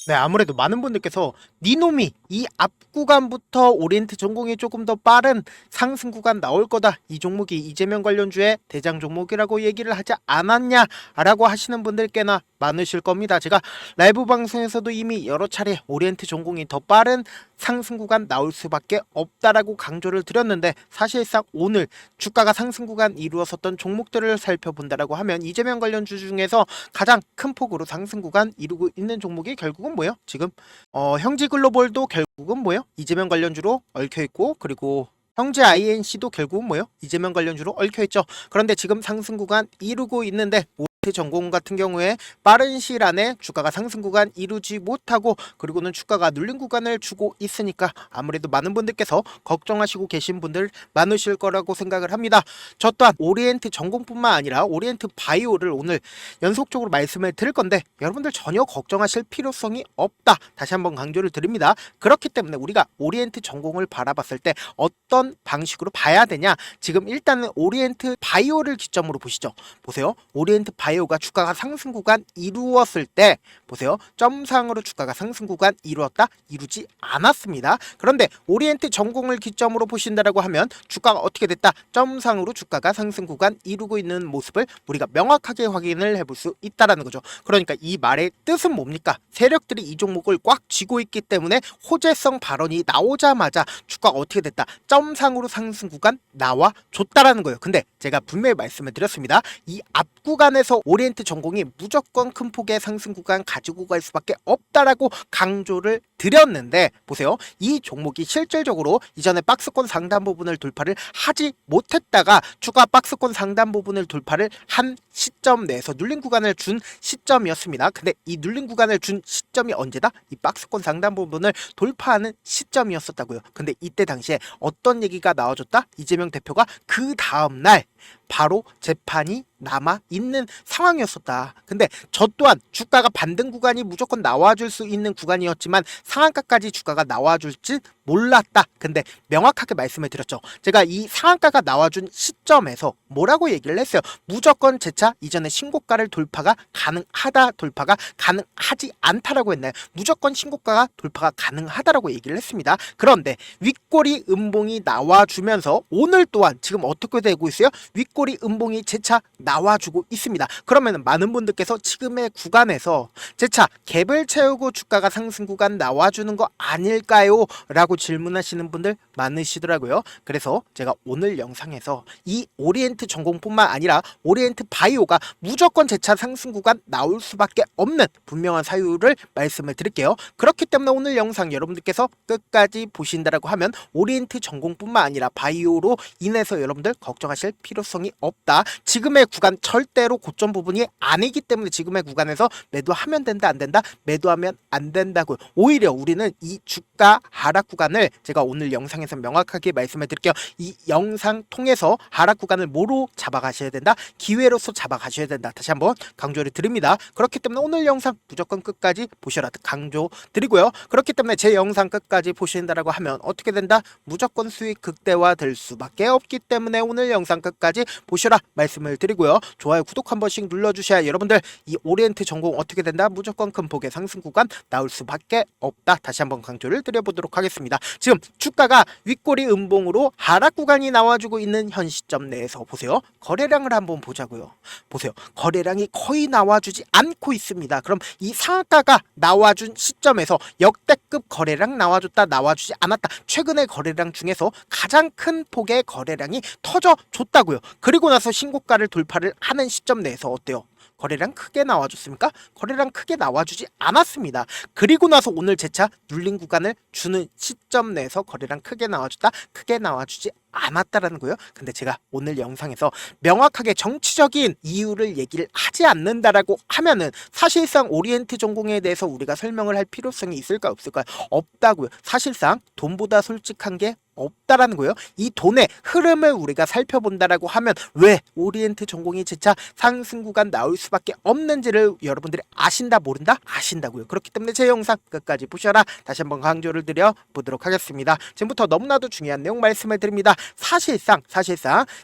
네, 아무래도 많은 분들께서 니놈이 이 앞 구간부터 오리엔트 전공이 조금 더 빠른 상승 구간 나올 거다. 이 종목이 이재명 관련주의 대장 종목이라고 얘기를 하지 않았냐라고 하시는 분들 꽤나 많으실 겁니다. 제가 라이브 방송에서도 이미 여러 차례 오리엔트 전공이 더 빠른 상승 구간 나올 수밖에 없다라고 강조를 드렸는데, 사실상 오늘 주가가 상승 구간 이루었었던 종목들을 살펴본다라고 하면 이재명 관련주 중에서 가장 큰 폭으로 상승 구간 이루고 있는 종목이 결국은 뭐예요? 지금 형지글로벌도 결국은 뭐예요? 이재명 관련주로 얽혀있고, 그리고 형제 INC도 결국은 뭐예요? 이재명 관련주로 얽혀있죠. 그런데 지금 상승 구간 이루고 있는데 오리엔트 전공 같은 경우에 빠른 시일 안에 주가가 상승 구간 이루지 못하고, 그리고는 주가가 눌린 구간을 주고 있으니까 아무래도 많은 분들께서 걱정하시고 계신 분들 많으실 거라고 생각을 합니다. 저 또한 오리엔트 전공뿐만 아니라 오리엔트 바이오를 오늘 연속적으로 말씀을 드릴 건데, 여러분들 전혀 걱정하실 필요성이 없다. 다시 한번 강조를 드립니다. 그렇기 때문에 우리가 오리엔트 전공을 바라봤을 때 어떤 방식으로 봐야 되냐? 지금 일단은 오리엔트 바이오를 기점으로 보시죠. 보세요. 오리엔트 바이오가 주가가 상승 구간 이루었을 때 보세요. 점상으로 주가가 상승 구간 이루었다? 이루지 않았습니다. 그런데 오리엔트 전공을 기점으로 보신다라고 하면 주가가 어떻게 됐다? 점상으로 주가가 상승 구간 이루고 있는 모습을 우리가 명확하게 확인을 해볼 수 있다라는 거죠. 그러니까 이 말의 뜻은 뭡니까? 세력들이 이 종목을 꽉 쥐고 있기 때문에 호재성 발언이 나오자마자 주가가 어떻게 됐다? 점상으로 상승 구간 나와 줬다라는 거예요. 근데 제가 분명히 말씀을 드렸습니다. 이 앞 구간에서 오리엔트 전공이 무조건 큰 폭의 상승 구간 가지고 갈 수밖에 없다라고 강조를 드렸는데, 보세요. 이 종목이 실질적으로 이전에 박스권 상단 부분을 돌파를 하지 못했다가 추가 박스권 상단 부분을 돌파를 한 시점 내에서 눌린 구간을 준 시점이었습니다. 근데 이 눌린 구간을 준 시점이 언제다? 이 박스권 상단 부분을 돌파하는 시점이었었다고요. 근데 이때 당시에 어떤 얘기가 나와줬다? 이재명 대표가 그 다음날 바로 재판이 남아 있는 상황이었었다. 근데 저 또한 주가가 반등 구간이 무조건 나와줄 수 있는 구간이었지만 상한가까지 주가가 나와줄지 몰랐다. 근데 명확하게 말씀을 드렸죠. 제가 이 상한가가 나와준 시점에서 뭐라고 얘기를 했어요? 무조건 재차 이전에 신고가를 돌파가 가능하다, 돌파가 가능하지 않다라고 했나요? 무조건 신고가가 돌파가 가능하다라고 얘기를 했습니다. 그런데 윗꼬리 음봉이 나와주면서 오늘 또한 지금 어떻게 되고 있어요? 윗꼬리 음봉이 재차 나와주고 있습니다. 그러면 많은 분들께서 지금의 구간에서 재차 갭을 채우고 주가가 상승 구간 나와주는 거 아닐까요? 라고 질문하시는 분들 많으시더라고요. 그래서 제가 오늘 영상에서 이 오리엔트 전공뿐만 아니라 오리엔트 바이오가 무조건 재차 상승 구간 나올 수밖에 없는 분명한 사유를 말씀을 드릴게요. 그렇기 때문에 오늘 영상 여러분들께서 끝까지 보신다라고 하면 오리엔트 전공뿐만 아니라 바이오로 인해서 여러분들 걱정하실 필요성이 없다. 지금의 구간 절대로 고점 부분이 아니기 때문에 지금의 구간에서 매도하면 된다, 안 된다? 매도하면 안 된다고요. 오히려 우리는 이 주가 하락 구간을 제가 오늘 영상에서 명확하게 말씀을 드릴게요. 이 영상 통해서 하락 구간을 뭐로 잡아가셔야 된다? 기회로서 잡아가셔야 된다. 다시 한번 강조를 드립니다. 그렇기 때문에 오늘 영상 무조건 끝까지 보셔라 강조 드리고요. 그렇기 때문에 제 영상 끝까지 보신다라고 하면 어떻게 된다? 무조건 수익 극대화 될 수밖에 없기 때문에 오늘 영상 끝까지 보셔라 말씀을 드리고요. 좋아요, 구독 한 번씩 눌러주셔야 여러분들 이 오리엔트 전공 어떻게 된다? 무조건 큰 폭의 상승 구간 나올 수밖에 없다. 다시 한번 강조를 드려보도록 하겠습니다. 지금 주가가 윗꼬리 음봉으로 하락 구간이 나와주고 있는 현 시점 내에서 보세요. 거래량을 한번 보자고요. 보세요. 거래량이 거의 나와주지 않고 있습니다. 그럼 이 상한가가 나와준 시점에서 역대급 거래량 나와줬다, 나와주지 않았다. 최근의 거래량 중에서 가장 큰 폭의 거래량이 터져줬다고요. 그리고 나서 신고가를 돌파를 하는 시점 내에서 어때요? 거래량 크게 나와줬습니까? 거래량 크게 나와주지 않았습니다. 그리고 나서 오늘 재차 눌린 구간을 주는 시점 내에서 거래량 크게 나와줬다, 크게 나와주지 않았다라는 거예요. 근데 제가 오늘 영상에서 명확하게 정치적인 이유를 얘기를 하지 않는다라고 하면은 사실상 오리엔트 전공에 대해서 우리가 설명을 할 필요성이 있을까 없을까요? 없다고요. 사실상 돈보다 솔직한 게 없다라는 거예요. 이 돈의 흐름을 우리가 살펴본다라고 하면 왜 오리엔트 전공이 재차 상승 구간 나올 수밖에 없는지를 여러분들이 아신다, 모른다? 아신다고요. 그렇기 때문에 제 영상 끝까지 보셔라. 다시 한번 강조를 드려 보도록 하겠습니다. 지금부터 너무나도 중요한 내용 말씀을 드립니다. 사실상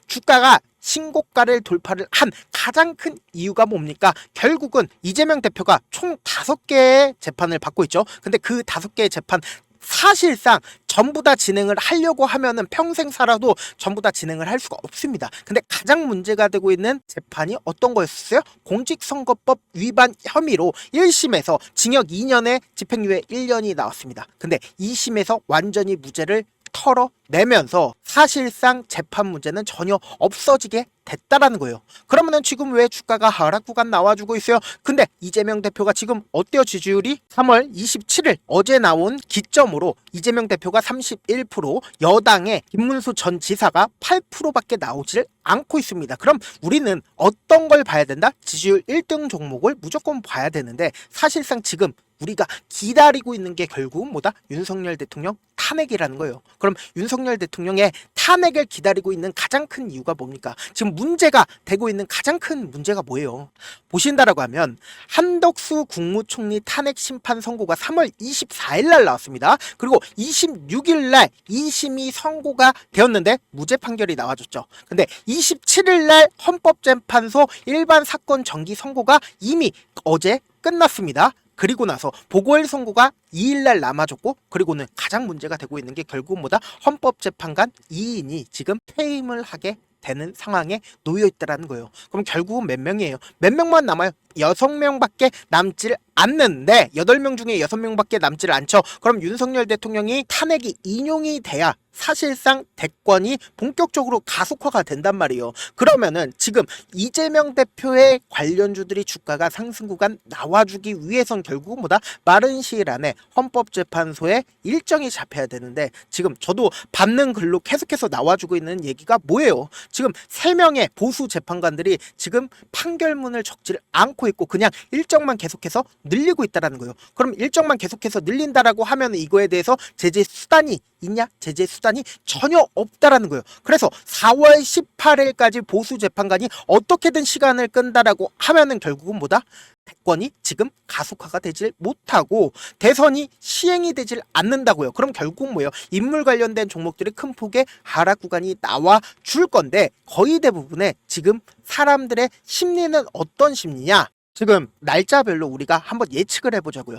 주가가 신고가를 돌파를 한 가장 큰 이유가 뭡니까? 결국은 이재명 대표가 총 5개의 재판을 받고 있죠. 근데 그 5개의 재판 사실상 전부 다 진행을 하려고 하면은 평생 살아도 전부 다 진행을 할 수가 없습니다. 근데 가장 문제가 되고 있는 재판이 어떤 거였어요? 공직선거법 위반 혐의로 1심에서 징역 2년에 집행유예 1년이 나왔습니다. 근데 2심에서 완전히 무죄를 털어내면서 사실상 재판 문제는 전혀 없어지게 됐다라는 거예요. 그러면은 지금 왜 주가가 하락 구간 나와주고 있어요? 근데 이재명 대표가 지금 어때요? 지지율이 3월 27일 어제 나온 기점으로 이재명 대표가 31%, 여당의 김문수 전 지사가 8%밖에 나오질 않고 있습니다. 그럼 우리는 어떤 걸 봐야 된다? 지지율 1등 종목을 무조건 봐야 되는데 사실상 지금 우리가 기다리고 있는 게 결국은 뭐다? 윤석열 대통령 탄핵이라는 거예요. 그럼 윤석열 대통령의 탄핵을 기다리고 있는 가장 큰 이유가 뭡니까? 지금 문제가 되고 있는 가장 큰 문제가 뭐예요? 보신다라고 하면 한덕수 국무총리 탄핵 심판 선고가 3월 24일 날 나왔습니다. 그리고 26일 날 2심이 선고가 되었는데 무죄 판결이 나와줬죠. 근데 27일 날 헌법재판소 일반 사건 정기 선고가 이미 어제 끝났습니다. 그리고 나서 보고일 선고가 2일날 남아줬고, 그리고는 가장 문제가 되고 있는 게 결국은 뭐다? 헌법재판관 2인이 지금 퇴임을 하게 되는 상황에 놓여 있다라는 거예요. 그럼 결국은 몇 명이에요? 몇 명만 남아요? 6명밖에 남질 않는데 8명 중에 6명밖에 남질 않죠. 그럼 윤석열 대통령이 탄핵이 인용이 돼야 사실상 대권이 본격적으로 가속화가 된단 말이에요. 그러면은 지금 이재명 대표의 관련주들이 주가가 상승 구간 나와주기 위해선 결국은 뭐다? 빠른 시일 안에 헌법재판소에 일정이 잡혀야 되는데 지금 저도 받는 글로 계속해서 나와주고 있는 얘기가 뭐예요? 지금 3명의 보수 재판관들이 지금 판결문을 적지를 않고 있고 그냥 일정만 계속해서 늘리고 있다라는 거예요. 그럼 일정만 계속해서 늘린다라고 하면 이거에 대해서 제재 수단이 있냐? 제재 수단이 전혀 없다라는 거예요. 그래서 4월 18일까지 보수 재판관이 어떻게든 시간을 끈다라고 하면은 결국은 뭐다? 대권이 지금 가속화가 되질 못하고 대선이 시행이 되질 않는다고요. 그럼 결국 뭐예요? 인물 관련된 종목들이 큰 폭의 하락 구간이 나와 줄 건데 거의 대부분의 지금 사람들의 심리는 어떤 심리냐? 지금 날짜별로 우리가 한번 예측을 해보자고요.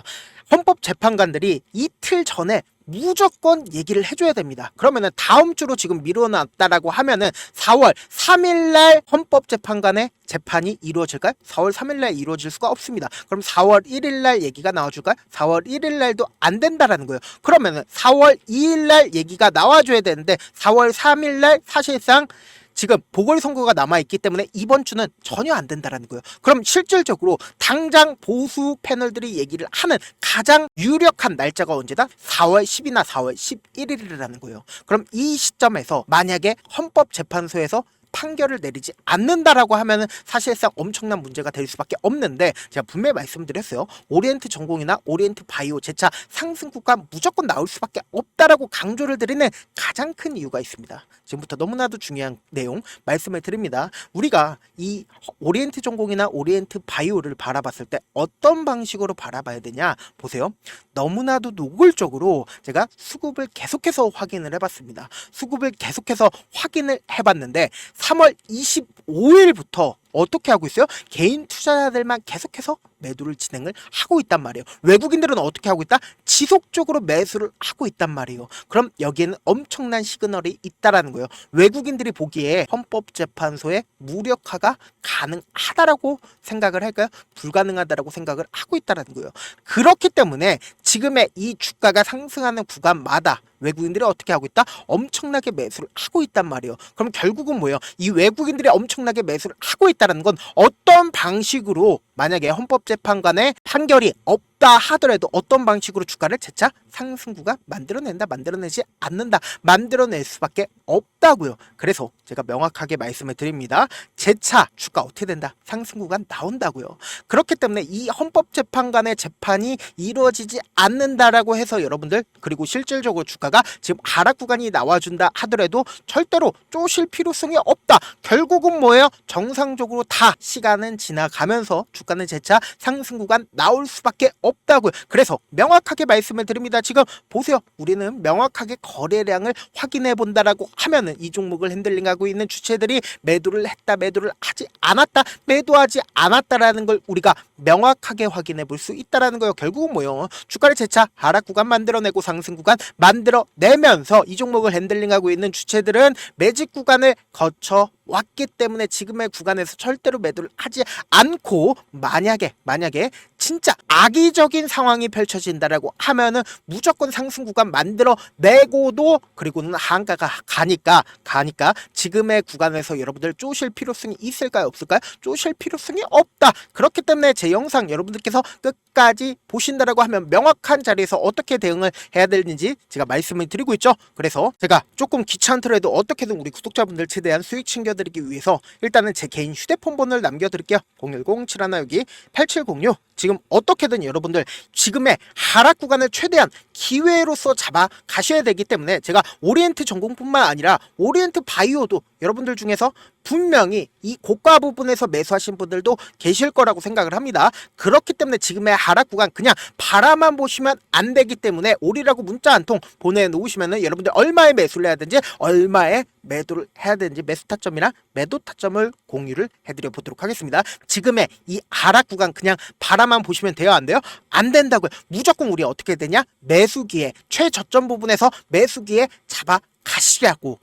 헌법재판관들이 이틀 전에 무조건 얘기를 해줘야 됩니다. 그러면은 다음 주로 지금 미뤄놨다라고 하면은 4월 3일날 헌법재판관의 재판이 이루어질까요? 4월 3일날 이루어질 수가 없습니다. 그럼 4월 1일날 얘기가 나와줄까요? 4월 1일날도 안 된다라는 거예요. 그러면은 4월 2일날 얘기가 나와줘야 되는데 4월 3일날 사실상 지금 보궐선거가 남아있기 때문에 이번 주는 전혀 안 된다라는 거예요. 그럼 실질적으로 당장 보수 패널들이 얘기를 하는 가장 유력한 날짜가 언제다? 4월 10이나 4월 11일이라는 거예요. 그럼 이 시점에서 만약에 헌법재판소에서 판결을 내리지 않는다라고 하면은 사실상 엄청난 문제가 될 수밖에 없는데 제가 분명히 말씀드렸어요. 오리엔트 전공이나 오리엔트 바이오 재차 상승 구간 무조건 나올 수밖에 없다라고 강조를 드리는 가장 큰 이유가 있습니다. 지금부터 너무나도 중요한 내용 말씀을 드립니다. 우리가 이 오리엔트 전공이나 오리엔트 바이오를 바라봤을 때 어떤 방식으로 바라봐야 되냐 보세요. 너무나도 노골적으로 제가 수급을 계속해서 확인을 해봤습니다. 수급을 계속해서 확인을 해봤는데 3월 25일부터 어떻게 하고 있어요? 개인 투자자들만 계속해서 매도를 진행을 하고 있단 말이에요. 외국인들은 어떻게 하고 있다? 지속적으로 매수를 하고 있단 말이에요. 그럼 여기에는 엄청난 시그널이 있다라는 거예요. 외국인들이 보기에 헌법재판소의 무력화가 가능하다라고 생각을 할까요? 불가능하다라고 생각을 하고 있다라는 거예요. 그렇기 때문에 지금의 이 주가가 상승하는 구간마다 외국인들이 어떻게 하고 있다? 엄청나게 매수를 하고 있단 말이에요. 그럼 결국은 뭐예요? 이 외국인들이 엄청나게 매수를 하고 있다는 건 어떤 방식으로 만약에 헌법재판관의 판결이 없다 하더라도 어떤 방식으로 주가를 재차 상승구가 만들어낸다, 만들어내지 않는다, 만들어낼 수밖에 없다고요. 그래서 제가 명확하게 말씀을 드립니다. 재차 주가 어떻게 된다? 상승구가 나온다고요. 그렇기 때문에 이 헌법재판관의 재판이 이루어지지 않는다라고 해서 여러분들 그리고 실질적으로 주가가 지금 하락 구간이 나와준다 하더라도 절대로 쪼실 필요성이 없다. 결국은 뭐예요? 정상적으로 다 시간은 지나가면서 주가는 재차 상승 구간 나올 수밖에 없다고요. 그래서 명확하게 말씀을 드립니다. 지금 보세요. 우리는 명확하게 거래량을 확인해 본다라고 하면은 이 종목을 핸들링하고 있는 주체들이 매도를 했다, 매도를 하지 않았다, 매도하지 않았다라는 걸 우리가 명확하게 확인해 볼 수 있다라는 거예요. 결국은 뭐요? 주가를 재차 하락 구간 만들어내고 상승 구간 만들어내면서 이 종목을 핸들링하고 있는 주체들은 매직 구간을 거쳐 왔기 때문에 지금의 구간에서 절대로 매도를 하지 않고 만약에 진짜 악의적인 상황이 펼쳐진다라고 하면은 무조건 상승 구간 만들어내고도 그리고는 한가가 가니까 지금의 구간에서 여러분들 쪼실 필요성이 있을까요, 없을까요? 쪼실 필요성이 없다. 그렇기 때문에 제 영상 여러분들께서 끝까지 보신다라고 하면 명확한 자리에서 어떻게 대응을 해야 되는지 제가 말씀을 드리고 있죠. 그래서 제가 조금 귀찮더라도 어떻게든 우리 구독자분들 최대한 수익 챙겨드리기 위해서 일단은 제 개인 휴대폰 번호를 남겨드릴게요. 010-712-8706. 지금 어떻게든 여러분들 지금의 하락 구간을 최대한 기회로서 잡아 가셔야 되기 때문에 제가 오리엔트 전공뿐만 아니라 오리엔트 바이오도 여러분들 중에서 분명히 이 고가 부분에서 매수하신 분들도 계실 거라고 생각을 합니다. 그렇기 때문에 지금의 하락 구간 그냥 바라만 보시면 안 되기 때문에 오리라고 문자 한 통 보내놓으시면은 여러분들 얼마에 매수를 해야 되는지 얼마에 매도를 해야 되는지 매수 타점이나 매도 타점을 공유를 해드려 보도록 하겠습니다. 지금의 이 하락 구간 그냥 바라만 보시면 돼요, 안 돼요? 안 된다고요. 무조건 우리 어떻게 되냐? 매수기에 최저점 부분에서 매수기에 잡아 가시자고.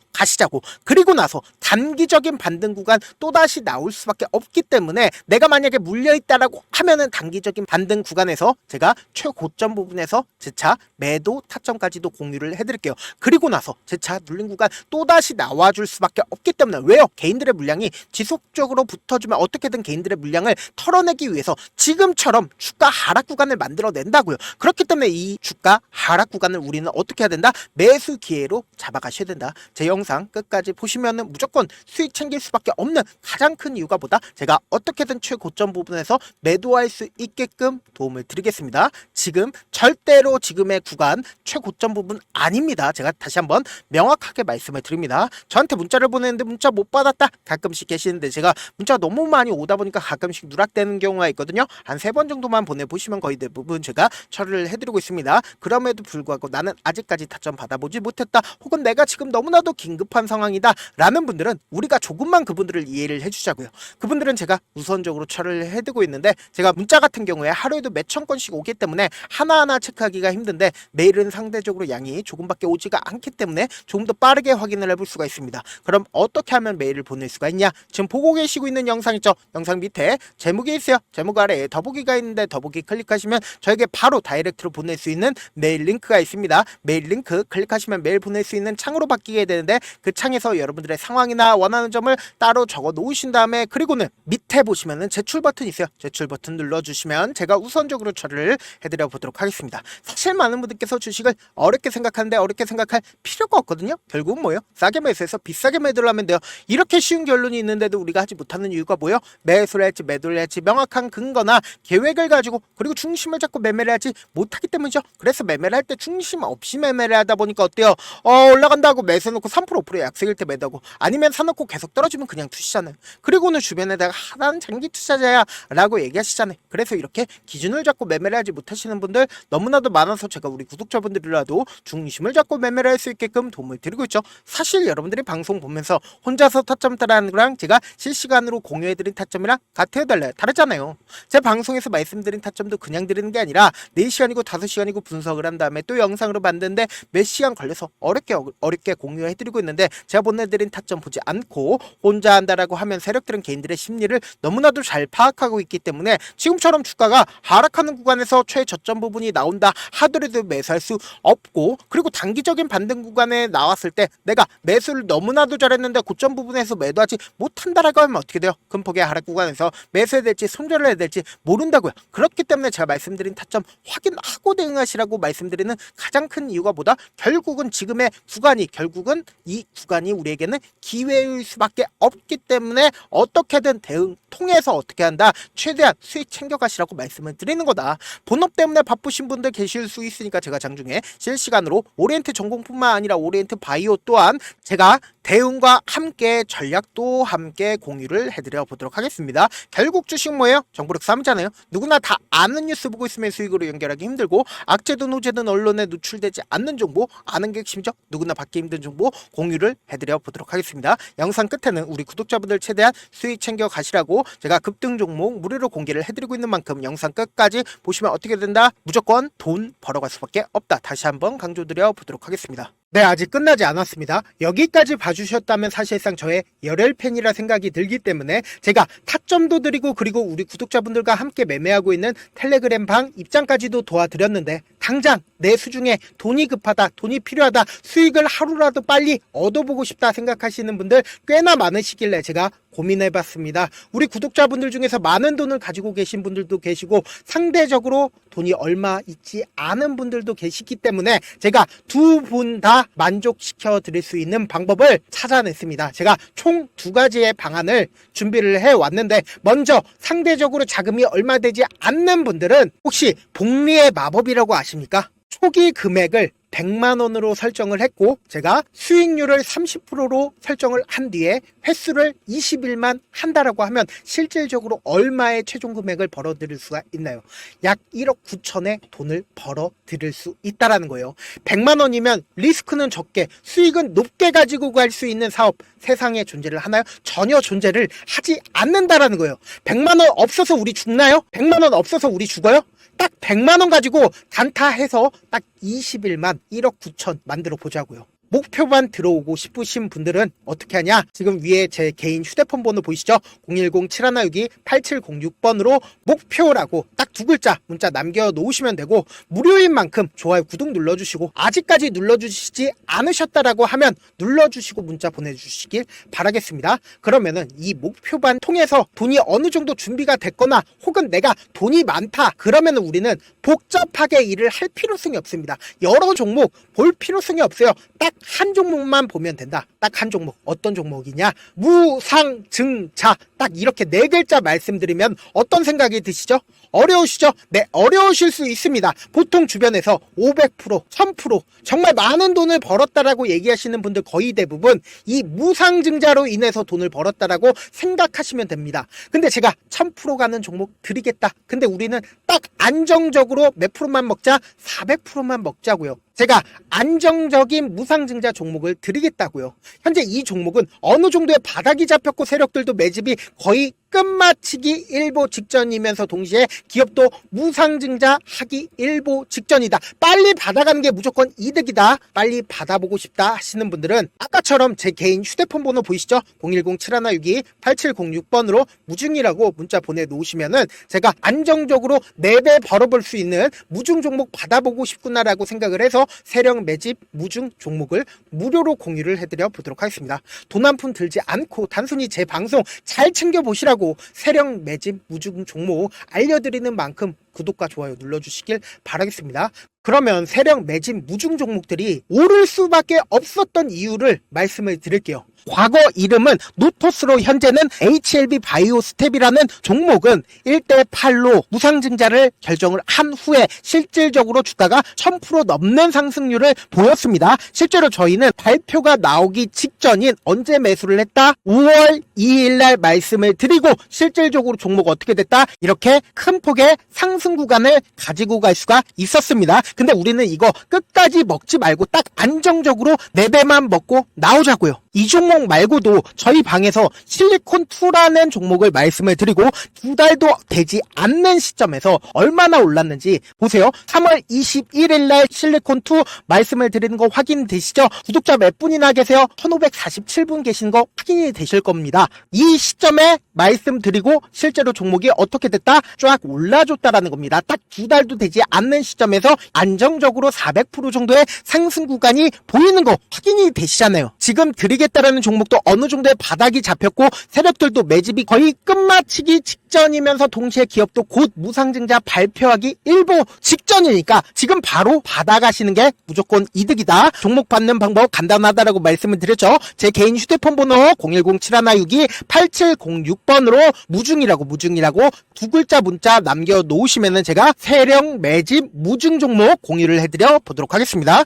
그리고 나서 단기적인 반등 구간 또다시 나올 수밖에 없기 때문에 내가 만약에 물려있다라고 하면은 단기적인 반등 구간에서 제가 최고점 부분에서 재차 매도 타점까지도 공유를 해드릴게요. 그리고 나서 재차 눌린 구간 또다시 나와줄 수밖에 없기 때문에 왜요? 개인들의 물량이 지속적으로 붙어주면 어떻게든 개인들의 물량을 털어내기 위해서 지금처럼 주가 하락 구간을 만들어낸다고요. 그렇기 때문에 이 주가 하락 구간을 우리는 어떻게 해야 된다? 매수 기회로 잡아가셔야 된다. 제 영상 끝까지 보시면은 무조건 수익 챙길 수밖에 없는 가장 큰 이유가 뭐다? 제가 어떻게든 최고점 부분에서 매도할 수 있게끔 도움을 드리겠습니다. 지금 절대로 지금의 구간 최고점 부분 아닙니다. 제가 다시 한번 명확하게 말씀을 드립니다. 저한테 문자를 보내는데 문자 못 받았다 가끔씩 계시는데 제가 문자가 너무 많이 오다 보니까 가끔씩 누락되는 경우가 있거든요. 한 3번 정도만 보내보시면 거의 대부분 제가 처리를 해드리고 있습니다. 그럼에도 불구하고 나는 아직까지 타점 받아보지 못했다, 혹은 내가 지금 너무나도 긴급한 상황이다 라는 분들은 우리가 조금만 그분들을 이해를 해주자고요. 그분들은 제가 우선적으로 처리를 해두고 있는데 제가 문자 같은 경우에 하루에도 몇천 건씩 오기 때문에 하나하나 체크하기가 힘든데 메일은 상대적으로 양이 조금밖에 오지가 않기 때문에 조금 더 빠르게 확인을 해볼 수가 있습니다. 그럼 어떻게 하면 메일을 보낼 수가 있냐? 지금 보고 계시고 있는 영상 있죠? 영상 밑에 제목이 있어요. 제목 아래에 더보기가 있는데 더보기 클릭하시면 저에게 바로 다이렉트로 보낼 수 있는 메일 링크가 있습니다. 메일 링크 클릭하시면 메일 보낼 수 있는 창으로 바뀌게 되는데 그 창에서 여러분들의 상황이나 원하는 점을 따로 적어 놓으신 다음에 그리고는 밑에 보시면은 제출 버튼 있어요. 제출 버튼 눌러주시면 제가 우선적으로 처리를 해드려 보도록 하겠습니다. 사실 많은 분들께서 주식을 어렵게 생각하는데 어렵게 생각할 필요가 없거든요. 결국은 뭐예요? 싸게 매수해서 비싸게 매도를 하면 돼요. 이렇게 쉬운 결론이 있는데도 우리가 하지 못하는 이유가 뭐예요? 매수를 할지 매도를 할지 명확한 근거나 계획을 가지고 그리고 중심을 잡고 매매를 하지 못하기 때문이죠. 그래서 매매를 할 때 중심 없이 매매를 하다 보니까 어때요? 올라간다고 매수해놓고 3% 5% 약세일 때 매도하고 아니면 사놓고 계속 떨어지면 그냥 투시잖아요. 그리고는 주변에다가 하나는 장기 투자자야 라고 얘기하시잖아요. 그래서 이렇게 기준을 잡고 매매를 하지 못하시는 분들 너무나도 많아서 제가 우리 구독자분들이라도 중심을 잡고 매매를 할 수 있게끔 도움을 드리고 있죠. 사실 여러분들이 방송 보면서 혼자서 타점 따라하는 거랑 제가 실시간으로 공유해드린 타점이랑 같아요, 달라요? 다르잖아요. 제 방송에서 말씀드린 타점도 그냥 드리는 게 아니라 4시간이고 5시간이고 분석을 한 다음에 또 영상으로 만드는데 몇 시간 걸려서 어렵게 공유해드리고 있는데 제가 보내드린 타점 보지 않고 혼자 한다라고 하면 세력들은 개인들의 심리를 너무나도 잘 파악하고 있기 때문에 지금처럼 주가가 하락하는 구간에서 최저점 부분이 나온다 하더라도 매수할 수 없고 그리고 단기적인 반등 구간에 나왔을 때 내가 매수를 너무나도 잘했는데 고점 부분에서 매도하지 못한다라고 하면 어떻게 돼요? 큰 폭의 하락 구간에서 매수해야 될지 손절을 해야 될지 모른다고요. 그렇기 때문에 제가 말씀드린 타점 확인하고 대응하시라고 말씀드리는 가장 큰 이유가 뭐다? 결국은 지금의 구간이 결국은 이 구간이 우리에게는 기회일 수밖에 없기 때문에 어떻게든 대응 통해서 어떻게 한다? 최대한 수익 챙겨가시라고 말씀을 드리는 거다. 본업 때 때문에 바쁘신 분들 계실 수 있으니까 제가 장중에 실시간으로 오리엔트 전공뿐만 아니라 오리엔트 바이오 또한 제가 대응과 함께 전략도 함께 공유를 해드려 보도록 하겠습니다. 결국 주식 뭐예요? 정보력 싸움이잖아요. 누구나 다 아는 뉴스 보고 있으면 수익으로 연결하기 힘들고 악재든 호재든 언론에 노출되지 않는 정보, 아는 게 핵심이죠. 누구나 받기 힘든 정보 공유를 해드려 보도록 하겠습니다. 영상 끝에는 우리 구독자분들 최대한 수익 챙겨 가시라고 제가 급등 종목 무료로 공개를 해드리고 있는 만큼 영상 끝까지 보시면 어떻게 된다? 무조건 돈 벌어갈 수밖에 없다. 다시 한번 강조드려 보도록 하겠습니다. 네, 아직 끝나지 않았습니다. 여기까지 봐주셨다면 사실상 저의 열혈 팬이라 생각이 들기 때문에 제가 타점도 드리고 그리고 우리 구독자분들과 함께 매매하고 있는 텔레그램 방 입장까지도 도와드렸는데 당장 내 수중에 돈이 급하다, 돈이 필요하다, 수익을 하루라도 빨리 얻어보고 싶다 생각하시는 분들 꽤나 많으시길래 제가 고민해봤습니다. 우리 구독자분들 중에서 많은 돈을 가지고 계신 분들도 계시고 상대적으로 돈이 얼마 있지 않은 분들도 계시기 때문에 제가 두 분 다 만족시켜 드릴 수 있는 방법을 찾아냈습니다. 제가 총 두 가지의 방안을 준비를 해왔는데 먼저 상대적으로 자금이 얼마 되지 않는 분들은 혹시 복리의 마법이라고 아십니까? 초기 금액을 100만원으로 설정을 했고 제가 수익률을 30%로 설정을 한 뒤에 횟수를 20일만 한다라고 하면 실질적으로 얼마의 최종 금액을 벌어들일 수가 있나요? 약 1억 9천의 돈을 벌어들일 수 있다라는 거예요. 100만원이면 리스크는 적게 수익은 높게 가지고 갈 수 있는 사업 세상에 존재를 하나요? 전혀 존재를 하지 않는다라는 거예요. 100만원 없어서 우리 죽나요? 100만원 없어서 우리 죽어요? 딱 100만원 가지고 단타해서 딱 20일만 1억 9천 만들어 보자고요. 목표만 들어오고 싶으신 분들은 어떻게 하냐? 지금 위에 제 개인 휴대폰 번호 보이시죠? 010-7162-8706번으로 목표라고 딱 두 글자 문자 남겨놓으시면 되고 무료인 만큼 좋아요, 구독 눌러주시고 아직까지 눌러주시지 않으셨다라고 하면 눌러주시고 문자 보내주시길 바라겠습니다. 그러면은 이 목표반 통해서 돈이 어느 정도 준비가 됐거나 혹은 내가 돈이 많다 그러면은 우리는 복잡하게 일을 할 필요성이 없습니다. 여러 종목 볼 필요성이 없어요. 딱 한 종목만 보면 된다. 딱 한 종목. 어떤 종목이냐? 무상증자. 딱 이렇게 네 글자 말씀드리면 어떤 생각이 드시죠? 어려우시죠? 네, 어려우실 수 있습니다. 보통 주변에서 500%, 1000% 정말 많은 돈을 벌었다라고 얘기하시는 분들 거의 대부분 이 무상증자로 인해서 돈을 벌었다라고 생각하시면 됩니다. 근데 제가 1000% 가는 종목 드리겠다. 근데 우리는 딱 안정적으로 몇 프로만 먹자? 400%만 먹자고요. 제가 안정적인 무상증자 종목을 드리겠다고요. 현재 이 종목은 어느 정도의 바닥이 잡혔고 세력들도 매집이 거의 끝마치기 일보 직전이면서 동시에 기업도 무상증자 하기 일보 직전이다. 빨리 받아가는 게 무조건 이득이다. 빨리 받아보고 싶다 하시는 분들은 아까처럼 제 개인 휴대폰 번호 보이시죠? 010-7162-8706번으로 무중이라고 문자 보내놓으시면은 제가 안정적으로 4배 벌어볼 수 있는 무중 종목 받아보고 싶구나라고 생각을 해서 세력 매집 무중 종목을 무료로 공유를 해드려 보도록 하겠습니다. 돈 한 푼 들지 않고 단순히 제 방송 잘 챙겨보시라고 세력 매집 무중 종목 알려드리는 만큼 구독과 좋아요 눌러주시길 바라겠습니다. 그러면 세력 매집 무중 종목들이 오를 수밖에 없었던 이유를 말씀을 드릴게요. 과거 이름은 노토스로 현재는 HLB 바이오 스텝이라는 종목은 1대8로 무상증자를 결정을 한 후에 실질적으로 주가가 1000% 넘는 상승률을 보였습니다. 실제로 저희는 발표가 나오기 직전인 언제 매수를 했다? 5월 2일날 말씀을 드리고 실질적으로 종목 어떻게 됐다? 이렇게 큰 폭의 상승 구간을 가지고 갈 수가 있었습니다. 근데 우리는 이거 끝까지 먹지 말고 딱 안정적으로 4배만 먹고 나오자고요. 이 종목 말고도 저희 방에서 실리콘2라는 종목을 말씀을 드리고 2달도 되지 않는 시점에서 얼마나 올랐는지 보세요. 3월 21일 날 실리콘2 말씀을 드리는 거 확인되시죠? 구독자 몇 분이나 계세요? 1547분 계신 거 확인이 되실 겁니다. 이 시점에 말씀드리고 실제로 종목이 어떻게 됐다? 쫙 올라줬다라는 겁니다. 딱 2달도 되지 않는 시점에서 안정적으로 400% 정도의 상승 구간이 보이는 거 확인이 되시잖아요. 지금 드리겠다라는 종목도 어느 정도의 바닥이 잡혔고 세력들도 매집이 거의 끝마치기 직전이면서 동시에 기업도 곧 무상증자 발표하기 일보 직전이니까 지금 바로 받아가시는 게 무조건 이득이다. 종목 받는 방법 간단하다라고 말씀을 드렸죠. 제 개인 휴대폰 번호 010-7162-8706번으로 무중이라고 두 글자 문자 남겨놓으시면은 제가 세력 매집 무중 종목 공유를 해드려 보도록 하겠습니다.